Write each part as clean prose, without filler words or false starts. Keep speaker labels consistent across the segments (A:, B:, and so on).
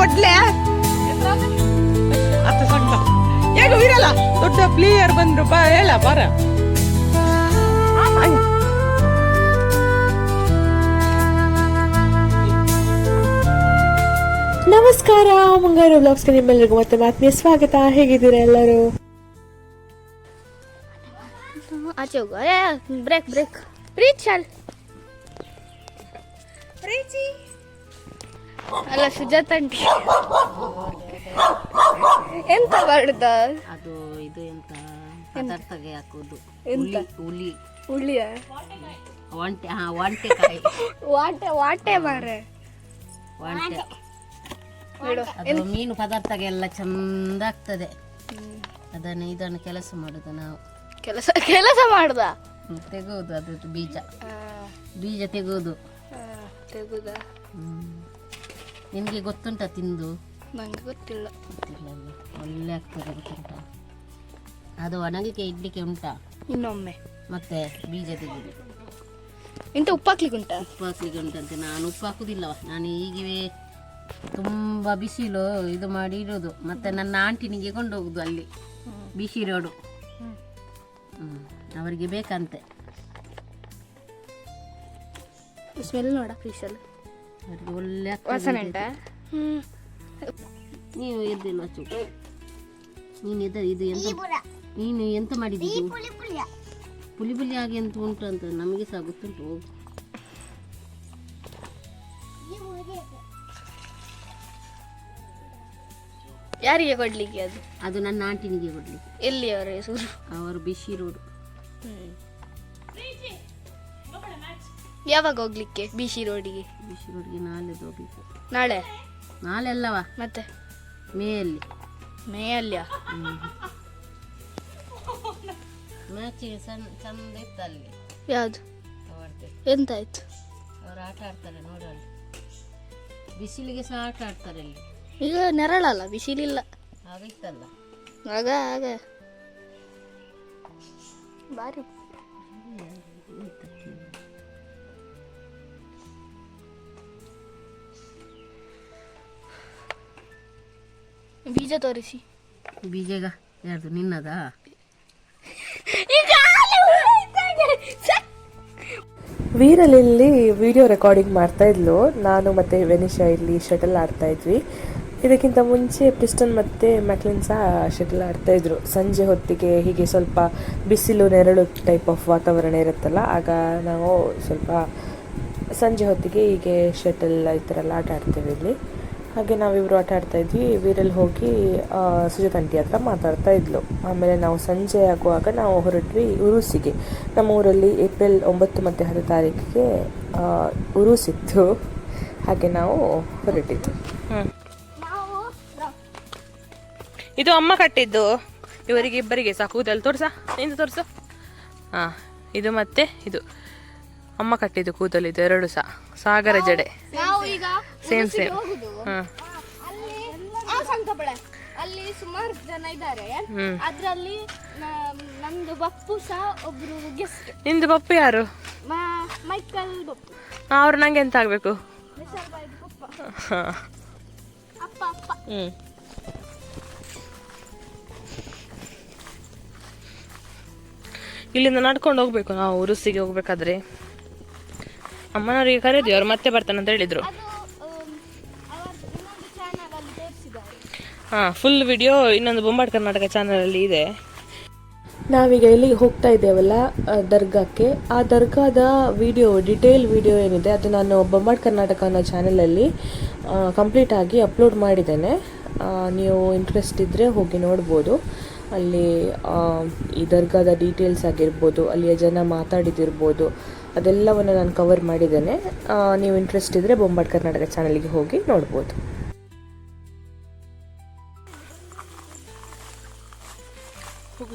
A: ಕೊಡ್ಲೆ ಅತ್ತ ಸಂಕ ಹೇಗ ಇರಲ್ಲ ದೊಡ್ಡ ಪ್ಲೇಯರ್ ಬಂದ್ರು ಬಾ ಹೇಳ ಬಾರ
B: ನಮಸ್ಕಾರ ಮುಂಗಾರು ಬ್ಲಾಗ್ಸ್ಗೆ ನಿಮ್ಮೆಲ್ಲರಿಗೂ ಮತ್ತೆ ಮಾತ್ಮೀಯ ಸ್ವಾಗತ. ಹೇಗಿದ್ದೀರಾ ಎಲ್ಲರೂ?
C: ಆಚೆ ಹೋಗು. ಬ್ರೇಕ್ ಬ್ರೇಕ್ ಪ್ರೀತಿ ಪ್ರೀತಿ ಅಲ್ಲ ಸುಜಾತ ಆಂಟಿ ಎಂತ ಮಾಡುದ
D: ಅದು ಇದು ಎಂತ ಪದಾರ್ಥಗೆ ಹಾಕೋದು
C: ಎಂತ
D: ಹುಳಿ
C: ಹುಳಿಯ
D: ಒಂಟೆ ಒಂಟೆಕಾಯಿ
C: ವಾಟೆ ಮಾರೆ
D: ಒಂಟೆ ಅದು ಮೀನು ಪದಾರ್ಥಗೆ ಎಲ್ಲ ಚಂದ ಆಗ್ತದೆ. ಇದನ್ನು ಕೆಲಸ ಮಾಡುದು ನಾವು.
C: ಕೆಲಸ ಮಾಡುದ
D: ತೆಗೋದು ಅದ್ರದ್ದು ಬೀಜ ತೆಗೋದು.
C: ತೆಗುದ
D: ನಿನ್ಗೆ ಗೊತ್ತುಂಟ ತಿಂದು?
C: ನಂಗೆ ಗೊತ್ತಿಲ್ಲ.
D: ಒಳ್ಳೆ ಆಗ್ತದೆ ಗೊತ್ತುಂಟ. ಅದು ಒಣಗಿಕೆ ಇಡ್ಲಿಕ್ಕೆ ಉಂಟಾ
C: ಇನ್ನೊಮ್ಮೆ
D: ಮತ್ತೆ ಬೀಜ ತೆಗೆದು
C: ಇಂತ ಉಪ್ಪು ಹಾಕ್ಲಿಕ್ಕೆ ಉಂಟಾ?
D: ಉಪ್ಪು ಹಾಕ್ಲಿಕ್ಕೆ ಉಂಟಂತೆ. ನಾನು ಉಪ್ಪು ಹಾಕುದಿಲ್ಲವ. ನಾನು ಈಗಿವೆ ತುಂಬ ಬಿಸಿಲು ಇದು ಮಾಡಿ ಇರೋದು. ಮತ್ತೆ ನನ್ನ ಆಂಟಿನಿಗೆ ಕೊಂಡೋಗುದು ಅಲ್ಲಿ ಬಿಸಿ ರೋಡು. ಅವರಿಗೆ ಬೇಕಂತೆ.
C: ಸ್ಮೆಲ್ ನೋಡ ಫಿಶಲ್ಲಿ
D: ಅವರಿಗೆ ಒಳ್ಳೆ
C: ವಾಸನೆ ಉಂಟಾ?
D: ನೀವು ಎದ್ದಿಲ್ಲ ಚೂ ನೀನು ಇದು ಎಂತ ನೀನು ಎಂತ ಮಾಡಿದ್ದೀವಿ? ಪುಳಿ ಪುಳಿ ಆಗಿ ಎಂತ ಉಂಟು ಅಂತ ನಮಗೆ ಸಹ ಗೊತ್ತುಂಟು.
C: ಯಾರಿಗೆ ಕೊಡ್ಲಿಕ್ಕೆ?
D: ಅದು ನನ್ನ ಆಂಟಿನಿಗೆ ಕೊಡ್ಲಿಕ್ಕೆ.
C: ಎಲ್ಲಿ ಅವರ ಹೆಸರು?
D: ಅವರು ಬಿಸಿ ರೋಡು.
C: ಯಾವಾಗ ಹೋಗ್ಲಿಕ್ಕೆ ಬಿಸಿ ರೋಡಿಗೆ?
D: ಬಿಸಿ ರೋಡ್ಗೆ ನಾಳೆದು ಹೋಗ್ಲಿಕ್ಕೆ.
C: ನಾಳೆ
D: ಅಲ್ಲವಾ
C: ಮತ್ತೆ
D: ಮೇಯಲ್ಲಿ
C: ಮೇಯಲ್ಯ
D: ಮ್ಯಾಚಿಗೆ ಚಂದ ಇತ್ತು ಅಲ್ಲಿ.
C: ಯಾವುದು ಎಂತಾಯ್ತು?
D: ಅವರು ಆಟ ಆಡ್ತಾರೆ ನೋಡೋಣ. ಬಿಸಿಲಿಗೆ ಸಹ ಆಟ ಆಡ್ತಾರೆ ಅಲ್ಲಿ.
C: ಈಗ ನೆರಳಲ್ಲ, ಬಿಸಿಲಿಲ್ಲ.
D: ಆಗಿತ್ತಲ್ಲ
C: ಆಗ ಬಾರಿ ಬೀಜ ತೋರಿಸಿ.
D: ಬೀಜಗ ಯಾರ್ದು? ನಿನ್ನದಾ?
B: ವೀರಲ್ಲಿ ವಿಡಿಯೋ ರೆಕಾರ್ಡಿಂಗ್ ಮಾಡ್ತಾ ಇದ್ಲು. ನಾನು ಮತ್ತು ವೆನಿಶಾ ಇಲ್ಲಿ ಶಟಲ್ ಆಡ್ತಾ ಇದ್ವಿ. ಇದಕ್ಕಿಂತ ಮುಂಚೆ ಪ್ರಿಸ್ಟನ್ ಮತ್ತು ಮ್ಯಾಕ್ಲಿನ್ ಸಹ ಶಟಲ್ ಆಡ್ತಾ ಇದ್ರು. ಸಂಜೆ ಹೊತ್ತಿಗೆ ಹೀಗೆ ಸ್ವಲ್ಪ ಬಿಸಿಲು ನೆರಳು ಟೈಪ್ ಆಫ್ ವಾತಾವರಣ ಇರುತ್ತಲ್ಲ, ಆಗ ನಾವು ಸ್ವಲ್ಪ ಸಂಜೆ ಹೊತ್ತಿಗೆ ಹೀಗೆ ಶಟಲ್ ಈ ಥರ ಎಲ್ಲ ಆಟ ಆಡ್ತೇವೆ ಇಲ್ಲಿ. ಹಾಗೆ ನಾವಿಬ್ಬರು ಆಟ ಆಡ್ತಾ ಇದ್ವಿ. ವೀರಲ್ಲಿ ಹೋಗಿ ಸುಜಾತ ಆಂಟಿ ಹತ್ರ ಮಾತಾಡ್ತಾ ಇದ್ಲು. ಆಮೇಲೆ ನಾವು ಸಂಜೆ ಆಗುವಾಗ ನಾವು ಹೊರಟ್ವಿ ಉರೂಸಿಗೆ. ನಮ್ಮ ಊರಲ್ಲಿ ಏಪ್ರಿಲ್ 9 ಮತ್ತು 10 ತಾರೀಕಿಗೆ ಉರೂಸಿತ್ತು. ಹಾಗೆ ನಾವು ಹೊರಟಿದ್ದು.
A: ಇದು ಅಮ್ಮ ಕಟ್ಟಿದ್ದು ಇವರಿಗೆ ಇಬ್ಬರಿಗೆ ಸಹ ಕೂದಲು ತೋರ್ಸ ನಿಂದು ತೋರ್ಸು. ಇದು ಮತ್ತೆ ಇದು ಅಮ್ಮ ಕಟ್ಟಿದ್ದು ಕೂದಲು. ಇದು ಎರಡು ಸಹ ಸಾಗರ ಜಡೆ ಸೇಮ್.
C: ಅಲ್ಲಿ ಸುಮಾರು ಜನ ಇದ್ದಾರೆ. ಅದ್ರಲ್ಲಿ ನಮ್ದು ಬಪ್ಪು ಸಹ ಒಬ್ರು ಗೆಸ್ಟ್.
A: ನಿಂದು ಬಪ್ಪು ಯಾರು?
C: ಮೈಕಲ್ ಬಪ್ಪು.
A: ಅವ್ರು ನಂಗೆ ಎಂತ ಆಗ್ಬೇಕು?
C: ಅಪ್ಪ ಅಪ್ಪ.
A: ಇಲ್ಲಿಂದ ನಡ್ಕೊಂಡು ಹೋಗ್ಬೇಕು ನಾವು ಉರುಸಿಗೆ ಹೋಗ್ಬೇಕಾದ್ರೆ. ಅಮ್ಮನವರಿಗೆ ಕರೆದ್ವಿ, ಅವ್ರು ಮತ್ತೆ ಬರ್ತಾನೆ ಅಂತ ಹೇಳಿದ್ರು. ಫುಲ್ ವಿಡಿಯೋ ಇನ್ನೊಂದು ಬೊಂಬಾಟ್ ಕರ್ನಾಟಕ ಚಾನಲಲ್ಲಿ ಇದೆ.
B: ನಾವೀಗ ಎಲ್ಲಿಗೆ ಹೋಗ್ತಾ ಇದ್ದೇವಲ್ಲ ದರ್ಗಾಕ್ಕೆ, ಆ ದರ್ಗಾದ ವಿಡಿಯೋ ಡಿಟೇಲ್ ವಿಡಿಯೋ ಏನಿದೆ ಅದು ನಾನು ಬೊಂಬಾಟ್ ಕರ್ನಾಟಕ ಅನ್ನೋ ಚಾನಲಲ್ಲಿ ಕಂಪ್ಲೀಟ್ ಆಗಿ ಅಪ್ಲೋಡ್ ಮಾಡಿದ್ದೇನೆ. ನೀವು ಇಂಟ್ರೆಸ್ಟ್ ಇದ್ದರೆ ಹೋಗಿ ನೋಡ್ಬೋದು. ಅಲ್ಲಿ ಈ ದರ್ಗಾದ ಡೀಟೇಲ್ಸ್ ಆಗಿರ್ಬೋದು, ಅಲ್ಲಿಯ ಜನ ಮಾತಾಡಿದಿರ್ಬೋದು, ಅದೆಲ್ಲವನ್ನು ನಾನು ಕವರ್ ಮಾಡಿದ್ದೇನೆ. ನೀವು ಇಂಟ್ರೆಸ್ಟ್ ಇದ್ದರೆ ಬೊಂಬಾಟ್ ಕರ್ನಾಟಕ ಚಾನಲ್ಗೆ ಹೋಗಿ ನೋಡ್ಬೋದು.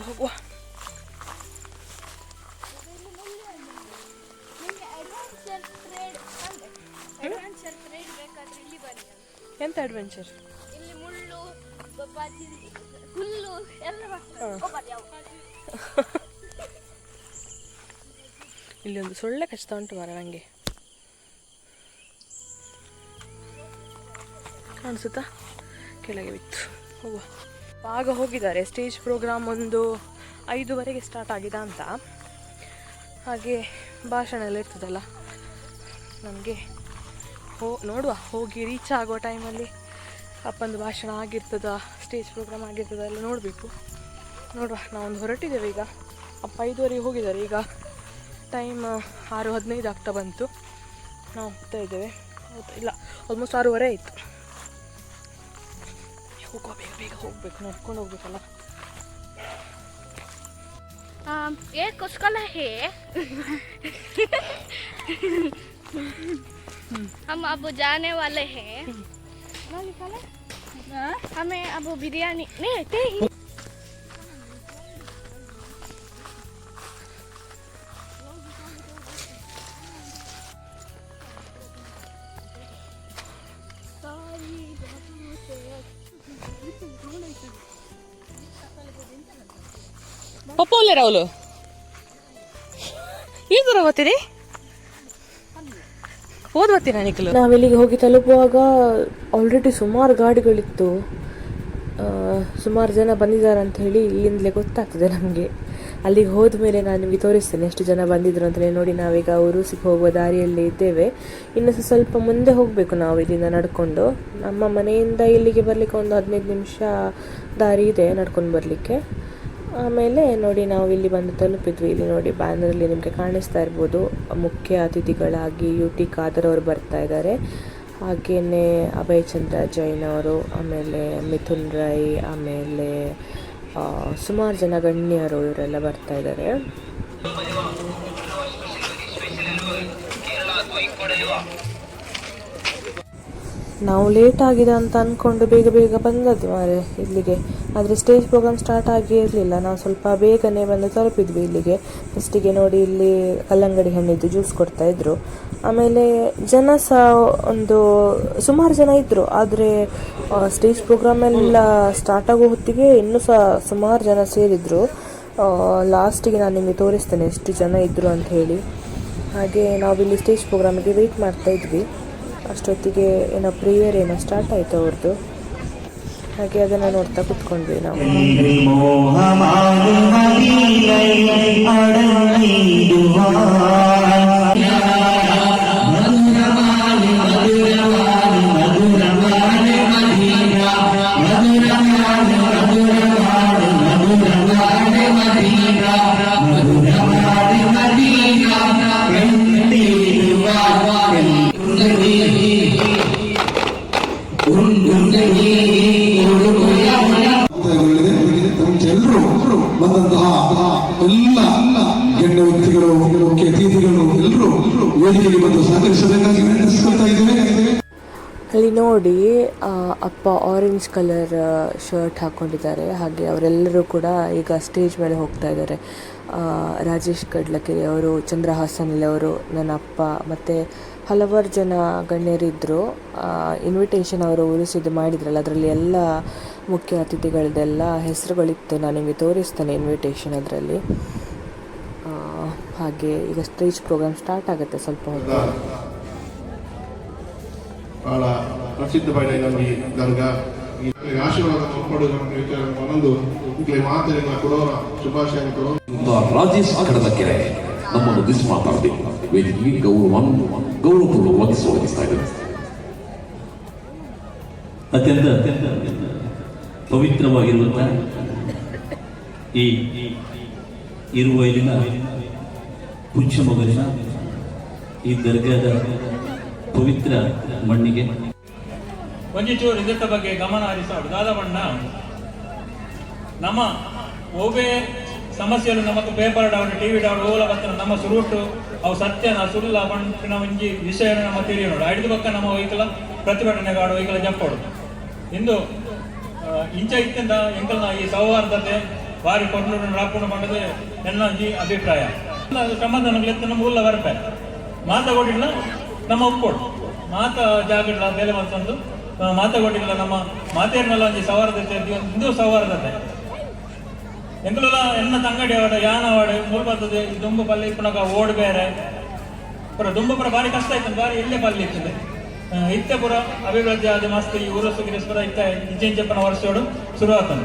A: ಹೋಗುವ. ಎಂತ ಅಡ್ವೆಂಚರ್?
C: ಇಲ್ಲಿ ಮುಳ್ಳು ಹುಲ್ಲು ಎಲ್ಲ
A: ಇಲ್ಲಿ ಒಂದು ಸೊಳ್ಳೆ ಕಚ್ತಾ ಉಂಟು ಮಾರ ನಂಗೆ. ಕಾಣಿಸುತ್ತಾ? ಕೆಳಗೆ ಬಿತ್ತು. ಹೂವ ಆಗ ಹೋಗಿದ್ದಾರೆ. ಸ್ಟೇಜ್ ಪ್ರೋಗ್ರಾಮ್ ಒಂದು 5:30ಗೆ ಸ್ಟಾರ್ಟ್ ಆಗಿದೆ ಅಂತ. ಹಾಗೆ ಭಾಷಣ ಎಲ್ಲ ಇರ್ತದಲ್ಲ, ನಮಗೆ ನೋಡುವ ಹೋಗಿ ರೀಚ್ ಆಗೋ ಟೈಮಲ್ಲಿ ಅಪ್ಪಂದು ಭಾಷಣ ಆಗಿರ್ತದ, ಸ್ಟೇಜ್ ಪ್ರೋಗ್ರಾಮ್ ಆಗಿರ್ತದ ಎಲ್ಲ ನೋಡಬೇಕು. ನೋಡುವ, ನಾವೊಂದು ಹೊರಟಿದ್ದೇವೆ ಈಗ. ಅಪ್ಪ 5:30ಗೆ ಹೋಗಿದ್ದಾರೆ. ಈಗ ಟೈಮ್ 6:15 ಆಗ್ತಾ ಬಂತು. ನಾವು ಹೋಗ್ತಾ ಇದ್ದೇವೆ. ಇಲ್ಲ, ಆಲ್ಮೋಸ್ಟ್ 6:30 ಆಯಿತು. ಹೋಗುವ, ಬೇಗ ಬೇಗ ಹೋಗ್ಬೇಕು, ನಡ್ಕೊಂಡು ಹೋಗ್ಬೇಕಲ್ಲ.
C: ये किसका है? हम अब जाने वाले हैं. हमें अब बिरयानी नहीं
A: ಪಪ್ಪ ಒಳ್ಳೆ ರಾಹುಲ್ ಈ ದೂರ ಓದ್ತೀರಿ ಓದ್ಬತ್ತೀರಾ ನಿಖಿಲು?
B: ನಾವಿಲ್ಲಿಗೆ ಹೋಗಿ ತಲುಪುವಾಗ ಆಲ್ರೆಡಿ ಸುಮಾರು ಗಾಡಿಗಳಿತ್ತು, ಸುಮಾರು ಜನ ಬಂದಿದ್ದಾರೆ ಅಂತ ಹೇಳಿ ಇಲ್ಲಿಂದಲೇ ಗೊತ್ತಾಗ್ತದೆ ನಮಗೆ. ಅಲ್ಲಿಗೆ ಹೋದ ಮೇಲೆ ನಾನು ನಿಮಗೆ ತೋರಿಸ್ತೇನೆ ಎಷ್ಟು ಜನ ಬಂದಿದ್ರು ಅಂತಲೇ. ನೋಡಿ, ನಾವೀಗ ಉರುಸಿಗೆ ಹೋಗುವ ದಾರಿಯಲ್ಲೇ ಇದ್ದೇವೆ. ಇನ್ನು ಸ್ವಲ್ಪ ಮುಂದೆ ಹೋಗಬೇಕು ನಾವು ಇಲ್ಲಿಂದ ನಡ್ಕೊಂಡು. ನಮ್ಮ ಮನೆಯಿಂದ ಇಲ್ಲಿಗೆ ಬರಲಿಕ್ಕೆ ಒಂದು 15 ನಿಮಿಷ ದಾರಿ ಇದೆ ನಡ್ಕೊಂಡು ಬರಲಿಕ್ಕೆ. ಆಮೇಲೆ ನೋಡಿ, ನಾವು ಇಲ್ಲಿ ಬಂದು ತಲುಪಿದ್ವಿ. ಇಲ್ಲಿ ನೋಡಿ, ಬ್ಯಾನರಲ್ಲಿ ನಿಮಗೆ ಕಾಣಿಸ್ತಾ ಇರ್ಬೋದು, ಮುಖ್ಯ ಅತಿಥಿಗಳಾಗಿ UT ಖಾದರ್ ಅವರು ಬರ್ತಾ ಇದ್ದಾರೆ. ಹಾಗೆಯೇ ಅಭಯ್ ಚಂದ್ರ ಜೈನ್ ಅವರು, ಆಮೇಲೆ ಮಿಥುನ್ ರೈ, ಆಮೇಲೆ ಸುಮಾರು ಜನ ಗಣ್ಯರು ಇವರೆಲ್ಲ ಬರ್ತಾ ಇದ್ದಾರೆ. ನಾವು ಲೇಟ್ ಆಗಿದೆ ಅಂತ ಅಂದ್ಕೊಂಡು ಬೇಗ ಬೇಗ ಬಂದದ್ದು ಮಾರೆ ಇಲ್ಲಿಗೆ. ಆದರೆ ಸ್ಟೇಜ್ ಪ್ರೋಗ್ರಾಮ್ ಸ್ಟಾರ್ಟ್ ಆಗಿ ಇರಲಿಲ್ಲ. ನಾವು ಸ್ವಲ್ಪ ಬೇಗನೆ ಬಂದು ತಲುಪಿದ್ವಿ ಇಲ್ಲಿಗೆ. ಫಸ್ಟಿಗೆ ನೋಡಿ, ಇಲ್ಲಿ ಕಲ್ಲಂಗಡಿ ಹಣ್ಣಿದ್ದು ಜ್ಯೂಸ್ ಕೊಡ್ತಾಯಿದ್ರು. ಆಮೇಲೆ ಜನ ಸಹ ಒಂದು ಸುಮಾರು ಜನ ಇದ್ದರು. ಆದರೆ ಸ್ಟೇಜ್ ಪ್ರೋಗ್ರಾಮ್ ಎಲ್ಲ ಸ್ಟಾರ್ಟ್ ಆಗೋ ಹೊತ್ತಿಗೆ ಇನ್ನೂ ಸಹ ಸುಮಾರು ಜನ ಸೇರಿದ್ರು. ಲಾಸ್ಟಿಗೆ ನಾನು ನಿಮಗೆ ತೋರಿಸ್ತೇನೆ ಎಷ್ಟು ಜನ ಇದ್ದರು ಅಂತ ಹೇಳಿ. ಹಾಗೆ ನಾವಿಲ್ಲಿ ಸ್ಟೇಜ್ ಪ್ರೋಗ್ರಾಮಿಗೆ ವೆಯ್ಟ್ ಮಾಡ್ತಾಯಿದ್ವಿ. ಅಷ್ಟೊತ್ತಿಗೆ ಏನೋ ಪ್ರೇಯರ್ ಏನೋ ಸ್ಟಾರ್ಟ್ ಆಯಿತು ಅವ್ರದ್ದು. ಹಾಗೆ ಅದನ್ನು ನೋಡ್ತಾ ಕುತ್ಕೊಂಡ್ವಿ ನಾವು.
E: ಬಂದಂತಹ ಎಲ್ಲ ಗಣ್ಯ ವ್ಯಕ್ತಿಗಳು, ಮುಖ್ಯ ಅತಿಥಿಗಳು ಎಲ್ಲರೂ ವೇದಿಕೆಗೆ ಬಂದು ಸಹಕರಿಸಬೇಕಾಗಿ ವಿನಂತಿಸಿಕೊಳ್ತಾ ಇದ್ದೇವೆ.
B: ಅಲ್ಲಿ ನೋಡಿ, ಅಪ್ಪ ಆರೆಂಜ್ ಕಲರ್ ಶರ್ಟ್ ಹಾಕ್ಕೊಂಡಿದ್ದಾರೆ. ಹಾಗೆ ಅವರೆಲ್ಲರೂ ಕೂಡ ಈಗ ಸ್ಟೇಜ್ ಮೇಲೆ ಹೋಗ್ತಾ ಇದ್ದಾರೆ. ರಾಜೇಶ್ ಕಡ್ಲಕೆರೆ ಅವರು, ಚಂದ್ರಹಾಸನಲ್ಲಿ ಅವರು, ನನ್ನ ಅಪ್ಪ ಮತ್ತು ಹಲವಾರು ಜನ ಗಣ್ಯರಿದ್ದರು. ಇನ್ವಿಟೇಷನ್ ಅವರು ಉಳಿಸಿದ್ದು ಮಾಡಿದ್ರಲ್ಲ, ಅದರಲ್ಲಿ ಎಲ್ಲ ಮುಖ್ಯ ಅತಿಥಿಗಳದ್ದೆಲ್ಲ ಹೆಸರುಗಳಿತ್ತು. ನಾನು ನಿಮಗೆ ತೋರಿಸ್ತೇನೆ ಇನ್ವಿಟೇಷನ್ ಅದರಲ್ಲಿ. ಹಾಗೆ ಈಗ ಸ್ಟೇಜ್ ಪ್ರೋಗ್ರಾಮ್ ಸ್ಟಾರ್ಟ್ ಆಗುತ್ತೆ ಸ್ವಲ್ಪ ಹೊತ್ತು.
F: ಬಹಳ ಪ್ರಸಿದ್ಧವಾದ ನಮಗೆ ದರ್ಗಾ ಆಶೀರ್ವಾದ ಮನೊಂದು ಮಾತನ್ನ ಕೊಡೋರ ಶುಭಾಶಯ ಕೊಡೋ.
G: ರಾಜೇಶ್ ಕಡಲಕೆರೆ ನಮ್ಮನ್ನು ದಿಸ್ ಮಾತಾಡಬೇಕು. ವೇದಿಕೆಗೆ ಗೌರವಪೂರ್ವಕವಾಗಿ ಸ್ವಾಗತಿಸ್ತಾ ಇದ್ದಾರೆ.
H: ಅತ್ಯಂತ ಪವಿತ್ರವಾಗಿರುವಂತಹ ಈ ಇರುವೈಲಿನ ಪುಂಚಮೊಗಲಿನ ಈ ದರ್ಗಾದ ಪವಿತ್ರ ಮಣ್ಣಿಗೆ
I: ಒಂಜಿಚೂರು ಇದರ ಬಗ್ಗೆ ಗಮನ ಹರಿಸೋದು ದಾದವಣ್ಣ ನಮ್ಮ ಓಬೆ ಸಮಸ್ಯೆಗಳು ನಮಕ್ ಪೇಪರ್ ಡೌನ್ ಟಿವಿ ಡೌನ್ ಓಲ ಬತ್ತ ನಮ್ಮ ಸುರುಟು ಅವು ಸತ್ಯನ ಸುಳ್ಳ ಬಣ್ಣ ಒಂಜಿ ವಿಷಯ ನಮ್ಮ ತಿಳಿಯೋಣ ಐದು ಪಕ್ಕ ನಮ್ಮ ವೈಕಲ ಪ್ರತಿಭಟನೆಗಾಡು ವೈಕಲ ಜಪ್ಪೋಡು ಇಂದು ಇಂಚ ಇತ್ತಿಂದ ಎಂಕಲ್ನ ಈ ಸೌಹಾರ್ದತೆ ಬಾರಿ ಕೊಂಡು ರಾಪುಣ ಮಾಡೋದು ನನ್ನ ಅಭಿಪ್ರಾಯ. ಸಮಾಧಾನಗಳೆತ್ತ ಮೂಲ ಬರ್ಪೆ ಮಾತಾಗೋಡಿಲ್ಲ ನಮ್ಮ ಒಪ್ಕೊಡು ಮಾತ ಜಾಗಡ್ಲ ಬೆಲೆ ಮತ್ತೊಂದು ಮಾತಾಗೋಡಿಲ್ಲ ನಮ್ಮ ಮಾತೇರ್ನಲ್ಲ ಒಂಜಿ ಸೌಹಾರ್ದತೆ ಇಂದು ಸೌಹಾರ್ದತೆ ಎಂಕಲೆಲ್ಲ ಎನ್ನ ತಂಗಡಿ ಆಡ ಯಾನ ಆಡು ಮೂರು ಬರ್ತದೆ ದುಂಬು ಪಲ್ಲೆ ಇಪ್ಪನಾಗ ಓಡ್ ಬೇರೆ ಪುರ ದುಂಬು ಪುರ ಭಾರಿ ಕಷ್ಟ ಆಯ್ತು ಬಾರಿ ಎಲ್ಲೇ ಪಲ್ಲೆ ಇರ್ತದೆ ಇತ್ತೆಪುರ ಅಭಿವೃದ್ಧಿ ಆದ ಮಸ್ತ್ ಈ ಊರಸ್ಸು ಗಿರಸ್ಪುರ ಇಂಚೆಂಚಪ್ಪನ ವರ್ಷೋಡು ಶುರು ಆತನು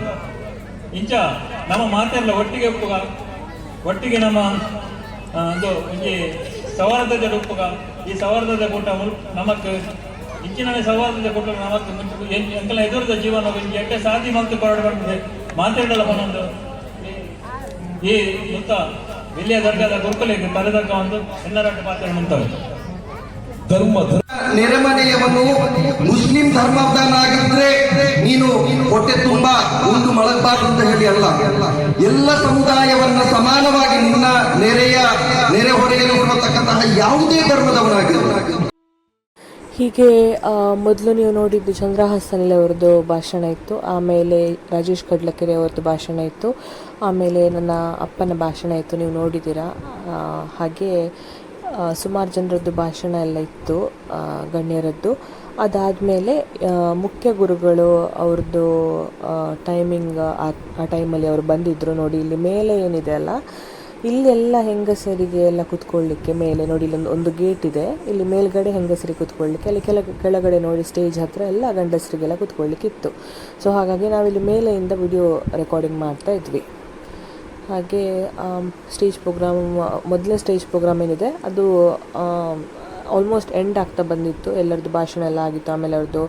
I: ಇಂಚ ನಮ್ಮ ಮಾತೆಲ್ಲ ಒಟ್ಟಿಗೆ ಉಪ್ಪುಗ ಒಟ್ಟಿಗೆ ನಮ್ಮ ಒಂದು ಈ ಸೌಹಾರ್ದದ ಉಪ್ಪುಗ ಈ ಸೌಹಾರ್ದದ ಕೂಟ ನಮಕ್ ಇಂಚಿನ ಸೌಹಾರ್ದದ ಕೂಟ ನಮಕ್ ಎಂಕಲ ಎದುರದ ಜೀವನ ಎಟ್ಟೆ ಸಾಧಿ ಮತ್ತು ಕೊರಡು ಮಾತಾಡಲ್ಲ ಬಂದೊಂದು ಈ ಮುತ್ತ ವಿಲಿಯ ದರ್ಗಾದ ಗುರುಕುಲಿಗೆ ತಲೆದಕ್ಕ ಒಂದು ಎಲ್ಲರಟ್ಟು ಮಾತಾಡ ಮುಂತವೆ
J: ನೆರೆಮನೆಯವನು ಮುಸ್ಲಿಂ ಧರ್ಮದನಾಗಿದ್ರೆ ನೀನು ಹೊಟ್ಟೆ ತುಂಬಾ ಉಂಡು ಮಲಗಬಾರದು ಅಂತ ಹೇಳಿ ಅಲ್ಲ, ಎಲ್ಲ ಸಮುದಾಯವನ್ನ ಸಮಾನವಾಗಿ ನಿನ್ನ ನೆರೆಹೊರೆಯಲ್ಲಿ ಇರತಕ್ಕಂತಹ ಯಾವುದೇ ಧರ್ಮದವನಾಗಿರಲಿ.
B: ಹೀಗೆ ಮೊದಲು ನೀವು ನೋಡಿದ್ದು ಚಂದ್ರಹಾಸ್ ಅನಿಲ್ ಅವರದ್ದು ಭಾಷಣ ಇತ್ತು, ಆಮೇಲೆ ರಾಜೇಶ್ ಕಡ್ಲಕೆರೆ ಅವರದ್ದು ಭಾಷಣ ಇತ್ತು, ಆಮೇಲೆ ನನ್ನ ಅಪ್ಪನ ಭಾಷಣ ಇತ್ತು, ನೀವು ನೋಡಿದ್ದೀರಾ. ಹಾಗೆ ಸುಮಾರು ಜನರದ್ದು ಭಾಷಣ ಎಲ್ಲ ಇತ್ತು, ಗಣ್ಯರದ್ದು. ಅದಾದಮೇಲೆ ಮುಖ್ಯ ಗುರುಗಳು ಅವ್ರದ್ದು ಟೈಮಿಂಗ್ ಆ ಟೈಮಲ್ಲಿ ಅವರು ಬಂದಿದ್ದರು. ನೋಡಿ ಇಲ್ಲಿ ಮೇಲೆ ಏನಿದೆ ಅಲ್ಲ, ಇಲ್ಲೆಲ್ಲ ಹೆಂಗಸರಿಗೆ ಎಲ್ಲ ಕೂತ್ಕೊಳ್ಳಿಕ್ಕೆ ಮೇಲೆ ನೋಡಿ ಇಲ್ಲೊಂದು ಒಂದು ಗೇಟ್ ಇದೆ, ಇಲ್ಲಿ ಮೇಲ್ಗಡೆ ಹೆಂಗಸರಿಗೆ ಕೂತ್ಕೊಳ್ಳಿಕ್ಕೆ, ಅಲ್ಲಿ ಕೆಳಗಡೆ ನೋಡಿ ಸ್ಟೇಜ್ ಹತ್ರ ಎಲ್ಲ ಗಂಡಸರಿಗೆಲ್ಲ ಕೂತ್ಕೊಳ್ಳಿಕ್ಕೆ ಇತ್ತು. ಸೊ ಹಾಗಾಗಿ ನಾವಿಲ್ಲಿ ಮೇಲೆಯಿಂದ ವಿಡಿಯೋ ರೆಕಾರ್ಡಿಂಗ್ ಮಾಡ್ತಾ ಇದ್ವಿ. ಹಾಗೆ ಸ್ಟೇಜ್ ಪ್ರೋಗ್ರಾಮ್, ಮೊದಲನೇ ಸ್ಟೇಜ್ ಪ್ರೋಗ್ರಾಮ್ ಏನಿದೆ ಅದು ಆಲ್ಮೋಸ್ಟ್ ಎಂಡ್ ಆಗ್ತಾ ಬಂದಿತ್ತು. ಎಲ್ಲರದ್ದು ಭಾಷಣ ಎಲ್ಲ ಆಗಿತ್ತು. ಆಮೇಲೆ ಅವ್ರದ್ದು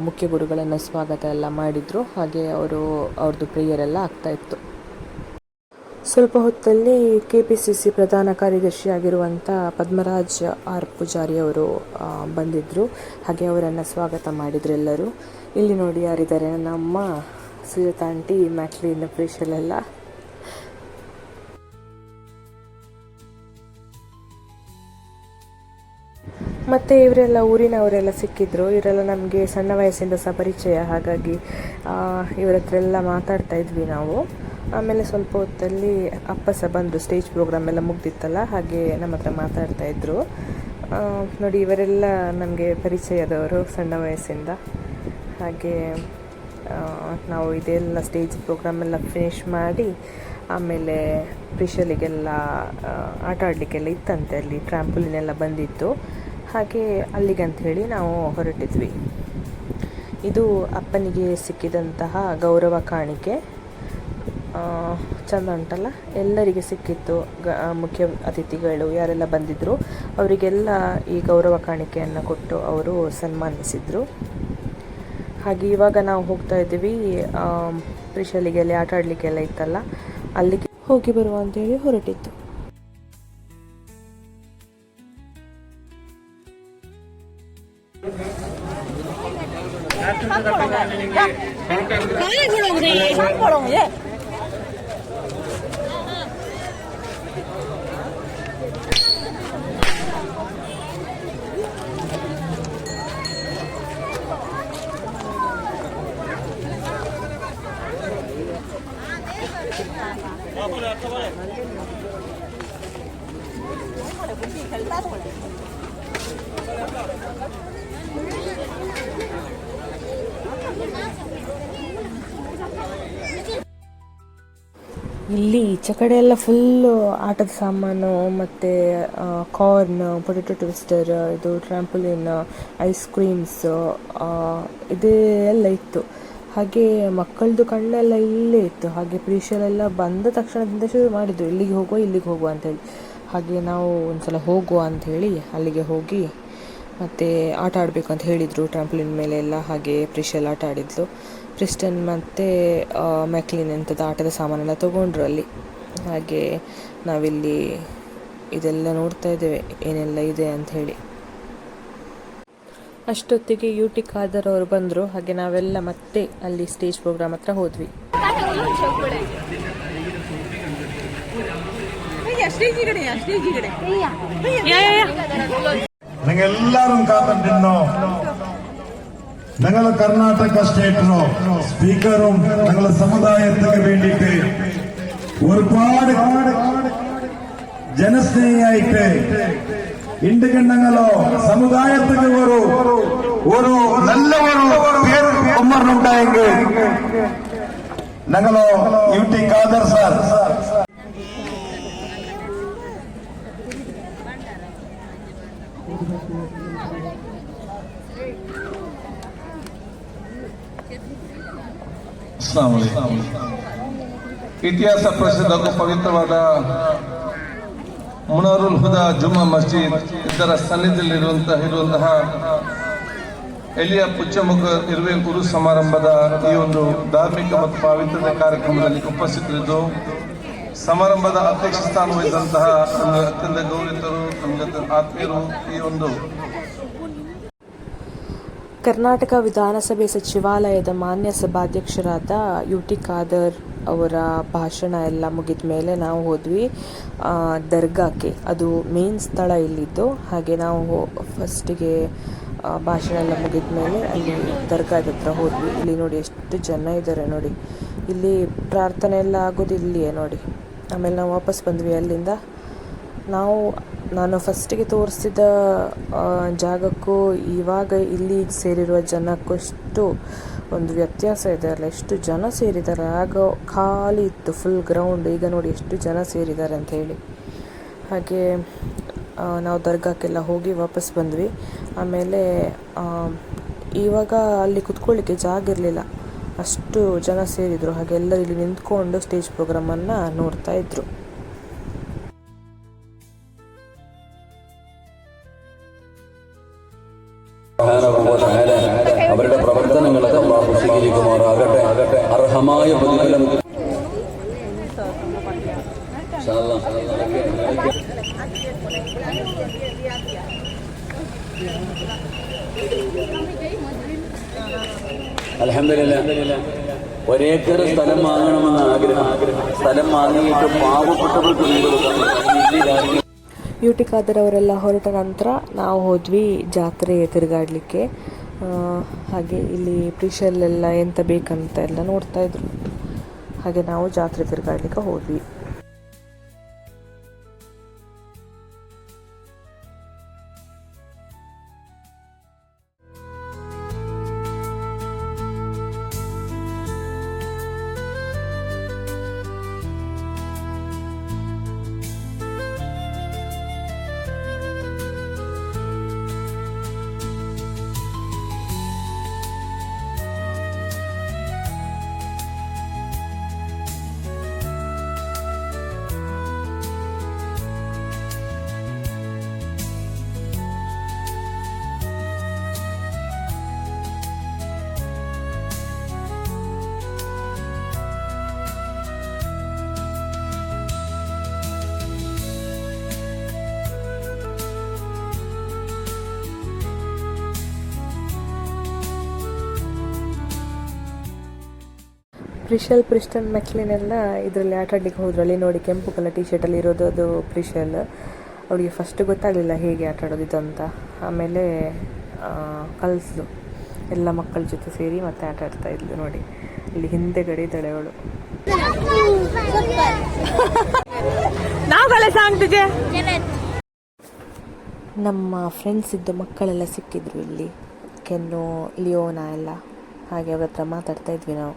B: ಮುಖ್ಯ ಗುರುಗಳನ್ನು ಸ್ವಾಗತ ಎಲ್ಲ ಮಾಡಿದರು. ಹಾಗೆ ಅವ್ರದ್ದು ಪ್ರೇಯರ್ ಎಲ್ಲ ಆಗ್ತಾಯಿತ್ತು. ಸ್ವಲ್ಪ ಹೊತ್ತಲ್ಲಿ KPCC ಪ್ರಧಾನ ಕಾರ್ಯದರ್ಶಿ ಆಗಿರುವಂಥ ಪದ್ಮರಾಜ್ ಆರ್ ಪೂಜಾರಿ ಅವರು ಬಂದಿದ್ದರು. ಹಾಗೆ ಅವರನ್ನು ಸ್ವಾಗತ ಮಾಡಿದ್ರು ಎಲ್ಲರೂ. ಇಲ್ಲಿ ನೋಡಿ ಯಾರಿದ್ದಾರೆ, ನಮ್ಮ ಸುಜಾತ ಆಂಟಿ, ಮ್ಯಾಕ್ಲಿನ್, ಪ್ರೇಷಲೆಲ್ಲ. ಮತ್ತು ಇವರೆಲ್ಲ ಊರಿನವರೆಲ್ಲ ಸಿಕ್ಕಿದ್ರು. ಇವರೆಲ್ಲ ನಮಗೆ ಸಣ್ಣ ವಯಸ್ಸಿಂದ ಸಹ ಪರಿಚಯ, ಹಾಗಾಗಿ ಇವರ ಹತ್ರ ಎಲ್ಲ ಮಾತಾಡ್ತಾ ಇದ್ವಿ ನಾವು. ಆಮೇಲೆ ಸ್ವಲ್ಪ ಹೊತ್ತಲ್ಲಿ ಅಪ್ಪ ಸಹ ಬಂದರು, ಸ್ಟೇಜ್ ಪ್ರೋಗ್ರಾಮ್ ಎಲ್ಲ ಮುಗ್ದಿತ್ತಲ್ಲ, ಹಾಗೆ ನಮ್ಮ ಹತ್ರ ಮಾತಾಡ್ತಾಯಿದ್ರು. ನೋಡಿ ಇವರೆಲ್ಲ ನಮಗೆ ಪರಿಚಯದವರು ಸಣ್ಣ ವಯಸ್ಸಿಂದ. ಹಾಗೆ ನಾವು ಇದೆಲ್ಲ ಸ್ಟೇಜ್ ಪ್ರೋಗ್ರಾಮ್ ಎಲ್ಲ ಫಿನಿಷ್ ಮಾಡಿ ಆಮೇಲೆ ಪ್ರಿಷಲಿಗೆಲ್ಲ ಆಟ ಆಡಲಿಕ್ಕೆಲ್ಲ ಇತ್ತಂತೆ, ಅಲ್ಲಿ ಟ್ರ್ಯಾಂಪುಲಿನೆಲ್ಲ ಬಂದಿತ್ತು. ಹಾಗೆ ಅಲ್ಲಿಗೆ ಅಂಥೇಳಿ ನಾವು ಹೊರಟಿದ್ವಿ. ಇದು ಅಪ್ಪನಿಗೆ ಸಿಕ್ಕಿದಂತಹ ಗೌರವ ಕಾಣಿಕೆ. ಚೆಂದ ಉಂಟಲ್ಲ, ಎಲ್ಲರಿಗೆ ಸಿಕ್ಕಿತ್ತು. ಮುಖ್ಯ ಅತಿಥಿಗಳು ಯಾರೆಲ್ಲ ಬಂದಿದ್ದರು ಅವರಿಗೆಲ್ಲ ಈ ಗೌರವ ಕಾಣಿಕೆಯನ್ನು ಕೊಟ್ಟು ಅವರು ಸನ್ಮಾನಿಸಿದರು. ಹಾಗೆ ಇವಾಗ ನಾವು ಹೋಗ್ತಾ ಇದ್ದೀವಿ ಪ್ರಿಷಲಿಗೆಲ್ಲಿ ಆಟ ಆಡಲಿಕ್ಕೆಲ್ಲ ಇತ್ತಲ್ಲ, ಅಲ್ಲಿಗೆ ಹೋಗಿ ಬರುವ ಅಂತೇಳಿ ಹೊರಟಿತ್ತು. ಇಲ್ಲಿ ಈಚೆ ಕಡೆ ಎಲ್ಲ ಫುಲ್ಲು ಆಟದ ಸಾಮಾನು ಮತ್ತು ಕಾರ್ನ್, ಪೊಟೆಟೊ ಟ್ವಿಸ್ಟರ್, ಇದು ಟ್ರ್ಯಾಂಪುಲಿನ್, ಐಸ್ ಕ್ರೀಮ್ಸ್, ಇದೇ ಎಲ್ಲ ಇತ್ತು. ಹಾಗೆ ಮಕ್ಕಳದು ಕಣ್ಣೆಲ್ಲ ಇಲ್ಲೇ ಇತ್ತು. ಹಾಗೆ ಪ್ರೀಶಲೆಲ್ಲ ಬಂದ ತಕ್ಷಣದಿಂದ ಶುರು ಮಾಡಿದ್ರು, ಇಲ್ಲಿಗೆ ಹೋಗುವ ಅಂಥೇಳಿ. ಹಾಗೆ ನಾವು ಒಂದ್ಸಲ ಹೋಗುವ ಅಂಥೇಳಿ ಅಲ್ಲಿಗೆ ಹೋಗಿ ಮತ್ತು ಆಟ ಆಡಬೇಕು ಅಂತ ಹೇಳಿದರು ಟ್ರ್ಯಾಂಪುಲಿನ್ ಮೇಲೆ ಎಲ್ಲ. ಹಾಗೆ ಪ್ರಿಷಲ್ ಆಟ ಆಡಿದ್ಲು. ಪ್ರಿಸ್ಟನ್ ಮತ್ತು ಮ್ಯಾಕ್ಲಿನ್ ಎಂಥದ್ದು ಆಟದ ಸಾಮಾನೆಲ್ಲ ತೊಗೊಂಡ್ರು ಅಲ್ಲಿ. ಹಾಗೆ ನಾವಿಲ್ಲಿ ಇದೆಲ್ಲ ನೋಡ್ತಾ ಇದ್ದೇವೆ ಏನೆಲ್ಲ ಇದೆ ಅಂಥೇಳಿ. ಅಷ್ಟೊತ್ತಿಗೆ UT ಖಾದರ್ ಅವರು ಬಂದರು. ಹಾಗೆ ನಾವೆಲ್ಲ ಮತ್ತೆ ಅಲ್ಲಿ ಸ್ಟೇಜ್ ಪ್ರೋಗ್ರಾಮ್ ಹತ್ರ ಹೋದ್ವಿ.
K: ഞങ്ങളെല്ലാരും കാത്തിരുന്നു. ഞങ്ങൾ കർണാടക സ്റ്റേറ്റിനോ സ്പീക്കറും ഞങ്ങളുടെ സമുദായത്തിന് വേണ്ടിയിട്ട് ഒരുപാട് ജനസ്നേഹിയായിട്ട് ಇಂಡಿಗಣ್ಣಂಗಲೋ ಸಮುದಾಯಕ್ಕೆ ഒരു നല്ല ഒരു പേര് ഒമ്മറിനുണ്ടായെങ്കിൽ ഞങ്ങളോ UT ಖಾದರ್ ಸರ್. ಅಸ್ಸಲಾಮು ಅಲೈಕುಂ. ಇತಿಹಾಸ ಪ್ರಸಿದ್ಧ ಹಾಗೂ ಪವಿತ್ರವಾದ ಮುನಾರುಲ್ ಹುದಾ ಜುಮ್ಮಾ ಮಸ್ಜಿದ್ ಇದರ ಸನ್ನಿಧಿಯಲ್ಲಿರುವಂತಹ ಎಲಿಯ ಪುಚ್ಚಮುಖ ಇರುವೆ ಗುರು ಸಮಾರಂಭದ ಈ ಒಂದು ಧಾರ್ಮಿಕ ಮತ್ತು ಪಾವಿತ್ರ್ಯದ ಕಾರ್ಯಕ್ರಮದಲ್ಲಿ ಉಪಸ್ಥಿತರಿದ್ದು ಸಮಾರಂಭದ ಅಧ್ಯಕ್ಷ ಸ್ಥಾನ ವಹಿಸಿದಂತಹ ನಮಗೆ ಅತ್ಯಂತ ಗೌರವಿತರು, ನಮಗೆ ಆತ್ಮೀಯರು, ಈ ಒಂದು
B: ಕರ್ನಾಟಕ ವಿಧಾನಸಭೆ ಸಚಿವಾಲಯದ ಮಾನ್ಯ ಸಭಾಧ್ಯಕ್ಷರಾದ UT ಖಾದರ್ ಅವರ ಭಾಷಣ ಎಲ್ಲ ಮುಗಿದ ಮೇಲೆ ನಾವು ಹೋದ್ವಿ ದರ್ಗಾಕ್ಕೆ. ಅದು ಮೇನ್ ಸ್ಥಳ ಇಲ್ಲಿದ್ದು. ಹಾಗೆ ನಾವು ಫಸ್ಟಿಗೆ ಭಾಷಣ ಎಲ್ಲ ಮುಗಿದ ಮೇಲೆ ಅಲ್ಲಿ ದರ್ಗಾದ ಹತ್ರ ಹೋದ್ವಿ. ಇಲ್ಲಿ ನೋಡಿ ಎಷ್ಟು ಜನ ಇದ್ದಾರೆ ನೋಡಿ. ಇಲ್ಲಿ ಪ್ರಾರ್ಥನೆ ಎಲ್ಲ ಆಗೋದು ಇಲ್ಲಿಯೇ ನೋಡಿ. ಆಮೇಲೆ ನಾವು ವಾಪಸ್ ಬಂದ್ವಿ ಅಲ್ಲಿಂದ. ನಾನು ಫಸ್ಟಿಗೆ ತೋರಿಸಿದ ಜಾಗಕ್ಕೂ ಇವಾಗ ಇಲ್ಲಿ ಸೇರಿರುವ ಜನಕ್ಕೂ ಎಷ್ಟು ಒಂದು ವ್ಯತ್ಯಾಸ ಇದೆ ಅಲ್ಲ. ಎಷ್ಟು ಜನ ಸೇರಿದ್ದಾರೆ. ಆಗ ಖಾಲಿ ಇತ್ತು ಫುಲ್ ಗ್ರೌಂಡ್. ಈಗ ನೋಡಿ ಎಷ್ಟು ಜನ ಸೇರಿದ್ದಾರೆ ಅಂತ ಹೇಳಿ. ಹಾಗೆ ನಾವು ದರ್ಗಾಕ್ಕೆಲ್ಲ ಹೋಗಿ ವಾಪಸ್ ಬಂದ್ವಿ. ಆಮೇಲೆ ಇವಾಗ ಅಲ್ಲಿ ಕುತ್ಕೊಳ್ಳಿಕ್ಕೆ ಜಾಗ ಇರಲಿಲ್ಲ, ಅಷ್ಟು ಜನ ಸೇರಿದರು. ಹಾಗೆ ಎಲ್ಲರೂ ಇಲ್ಲಿ ನಿಂತ್ಕೊಂಡು ಸ್ಟೇಜ್ ಪ್ರೋಗ್ರಾಮನ್ನು ನೋಡ್ತಾ ಇದ್ರು.
G: അവരുടെ പ്രവർത്തനങ്ങളൊക്കെ അല്ലാഹു സ്വീകരിക്കുമാറാകട്ടെ. അർഹമായ പ്രതിഫലം അൽഹംദുലില്ലാ. ഒരേക്കർ സ്ഥലം വാങ്ങണമെന്ന് ആഗ്രഹം. സ്ഥലം വാങ്ങിയിട്ട് പാവപ്പെട്ടവർക്ക് വീട് കൊടുക്കണം.
B: UT ಖಾದರ್ ಅವರೆಲ್ಲ ಹೊರಟ ನಂತರ ನಾವು ಹೋದ್ವಿ ಜಾತ್ರೆ ತಿರುಗಾಡಲಿಕ್ಕೆ. ಹಾಗೆ ಇಲ್ಲಿ ಪ್ರೀಶಲ್ಲೆಲ್ಲ ಎಂತ ಬೇಕಂತ ಎಲ್ಲ ನೋಡ್ತಾ ಇದ್ರು. ಹಾಗೆ ನಾವು ಜಾತ್ರೆ ತಿರುಗಾಡಲಿಕ್ಕೆ ಹೋದ್ವಿ. ಪ್ರಿಸ್ಟನ್ ಮೆಕ್ಲಿನೆಲ್ಲ ಇದರಲ್ಲಿ ಆಟ ಆಡಲಿಕ್ಕೆ ಹೋದ್ರು. ಅಲ್ಲಿ ನೋಡಿ ಕೆಂಪು ಕಲರ್ ಟೀ ಶರ್ಟಲ್ಲಿ ಇರೋದು ಅದು ಪ್ರಿಷಲ್. ಅವಳಿಗೆ ಫಸ್ಟ್ ಗೊತ್ತಾಗಲಿಲ್ಲ ಹೇಗೆ ಆಟ ಆಡೋದು ಇದು ಅಂತ. ಆಮೇಲೆ ಕಲಿಸ್ಲು. ಎಲ್ಲ ಮಕ್ಕಳ ಜೊತೆ ಸೇರಿ ಮತ್ತೆ ಆಟ ಆಡ್ತಾ ಇದ್ಲು ನೋಡಿ. ಇಲ್ಲಿ ಹಿಂದೆಗಡೆ ಇದ್ದಾಳೆ ಅವಳು. ನಮ್ಮ ಫ್ರೆಂಡ್ಸ್ ಇದ್ದ ಮಕ್ಕಳೆಲ್ಲ ಸಿಕ್ಕಿದ್ರು ಇಲ್ಲಿ, ಕೆನ್ನು, ಲಿಯೋನಾ ಎಲ್ಲ. ಹಾಗೆ ಅವ್ರ ಹತ್ರ ಮಾತಾಡ್ತಾ ಇದ್ವಿ ನಾವು.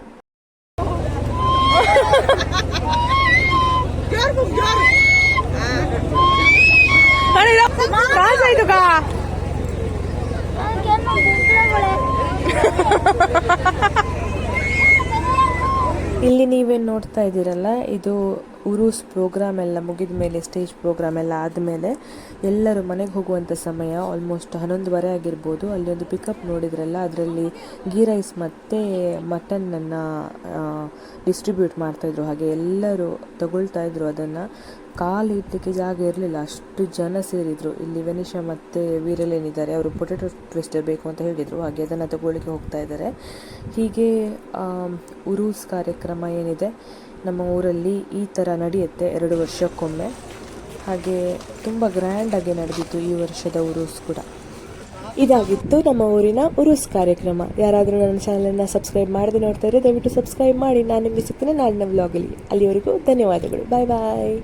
B: ಇಲ್ಲಿ ನೀವೇನು ನೋಡ್ತಾ ಇದ್ದೀರಲ್ಲ, ಇದು ಉರೂಸ್ ಪ್ರೋಗ್ರಾಮ್ ಎಲ್ಲ ಮುಗಿದ ಮೇಲೆ, ಸ್ಟೇಜ್ ಪ್ರೋಗ್ರಾಮ್ ಎಲ್ಲ ಆದಮೇಲೆ ಎಲ್ಲರೂ ಮನೆಗೆ ಹೋಗುವಂಥ ಸಮಯ ಆಲ್ಮೋಸ್ಟ್ 11:30 ಆಗಿರ್ಬೋದು. ಅಲ್ಲಿ ಒಂದು ಪಿಕಪ್ ನೋಡಿದ್ರಲ್ಲ, ಅದರಲ್ಲಿ ಗೀ ರೈಸ್ ಮತ್ತು ಮಟನ್ನನ್ನು ಡಿಸ್ಟ್ರಿಬ್ಯೂಟ್ ಮಾಡ್ತಾಯಿದ್ರು. ಹಾಗೆ ಎಲ್ಲರೂ ತಗೊಳ್ತಾ ಇದ್ರು ಅದನ್ನು. ಕಾಲು ಇಡಲಿಕ್ಕೆ ಜಾಗ ಇರಲಿಲ್ಲ, ಅಷ್ಟು ಜನ ಸೇರಿದರು. ಇಲ್ಲಿ ವೆನಿಷಾ ಮತ್ತು ವೀರಲ್ ಏನಿದ್ದಾರೆ ಅವರು ಪೊಟೆಟೊ ಟ್ವಿಸ್ಟರ್ ಬೇಕು ಅಂತ ಹೇಳಿದರು. ಹಾಗೆ ಅದನ್ನು ತಗೊಳ್ಳಿಕ್ಕೆ ಹೋಗ್ತಾ ಇದ್ದಾರೆ. ಹೀಗೆ ಉರೂಸ್ ಕಾರ್ಯಕ್ರಮ ಏನಿದೆ ನಮ್ಮ ಊರಲ್ಲಿ ಈ ಥರ ನಡೆಯುತ್ತೆ 2 ವರ್ಷಕ್ಕೊಮ್ಮೆ. ಹಾಗೆ ತುಂಬ ಗ್ರ್ಯಾಂಡಾಗಿ ನಡೆದಿತ್ತು ಈ ವರ್ಷದ ಉರೂಸ್ ಕೂಡ. ಇದಾಗಿತ್ತು ನಮ್ಮ ಊರಿನ ಉರೂಸ್ ಕಾರ್ಯಕ್ರಮ. ಯಾರಾದರೂ ನನ್ನ ಚಾನಲನ್ನು ಸಬ್ಸ್ಕ್ರೈಬ್ ಮಾಡದೆ ನೋಡ್ತಾ ಇದ್ದರೆ ದಯವಿಟ್ಟು ಸಬ್ಸ್ಕ್ರೈಬ್ ಮಾಡಿ. ನಾನು ನಿಮಗೆ ಸಿಗ್ತೇನೆ ನಾಳಿನ ವ್ಲಾಗಲ್ಲಿ. ಅಲ್ಲಿವರೆಗೂ ಧನ್ಯವಾದಗಳು. ಬಾಯ್ ಬಾಯ್.